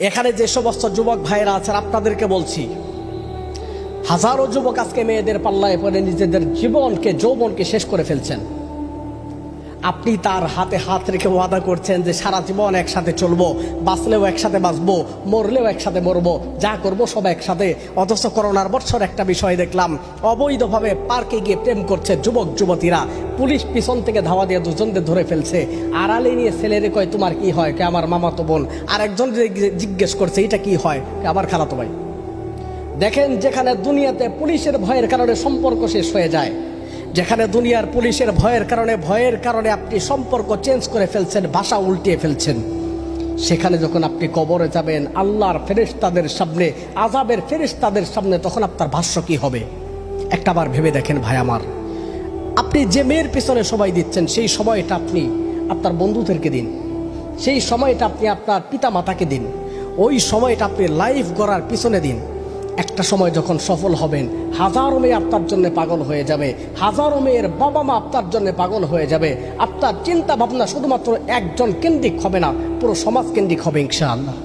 এখানে যে সমস্ত যুবক ভাইরা আছেন আপনাদেরকে বলছি, হাজারো যুবক আজকে মেয়েদের পাল্লায় পড়ে নিজেদের জীবনকে, যৌবনকে শেষ করে ফেলছেন। আপনি তার হাতে হাত রেখে ওয়াদা করছেন যে সারা জীবন একসাথে চলবো, বাঁচলেও একসাথে বাঁচবো, মরলেও একসাথে মরবো, যা করবো সব একসাথে। অথচ করোনার বছর একটা বিষয় দেখলাম, অবৈধভাবে পার্কে গিয়ে প্রেম করছে যুবক যুবতীরা। পুলিশ পিছন থেকে ধাওয়া দিয়ে দুজনদের ধরে ফেলছে। আড়ালে নিয়ে ছেলেরে কয় তোমার কি হয়, কে আমার মামাতো বোন। আর একজন জিজ্ঞেস করছে এটা কি হয়, কে আমার খালাতো ভাই। দেখেন, যেখানে দুনিয়াতে পুলিশের ভয়ের কারণে সম্পর্ক শেষ হয়ে যায়, যেখানে দুনিয়ার পুলিশের ভয়ের কারণে আপনি সম্পর্ক চেঞ্জ করে ফেলছেন, ভাষা উল্টিয়ে ফেলছেন, সেখানে যখন আপনি কবরে যাবেন আল্লাহর ফেরেশতাদের সামনে, আযাবের ফেরেশতাদের সামনে, তখন আপনার ভাষ্য কি হবে একটাবার ভেবে দেখেন ভাই আমার। আপনি যে মেয়ের পিছনে সময় দিচ্ছেন সেই সময়টা আপনি আপনার বন্ধুদেরকে দিন, সেই সময়টা আপনি আপনার পিতা মাতাকে দিন, ওই সময়টা আপনি লাইফ গড়ার পিছনে দিন। একটা সময় যখন সফল হবেন, হাজারো মেয়ে আপনার জন্য পাগল হয়ে যাবে, হাজারো মেয়ের বাবা মা আপনার জন্য পাগল হয়ে যাবে। আপনার চিন্তা ভাবনা শুধুমাত্র একজন কেন্দ্রিক হবে না, পুরো সমাজ কেন্দ্রিক হবে ইনশাআল্লাহ।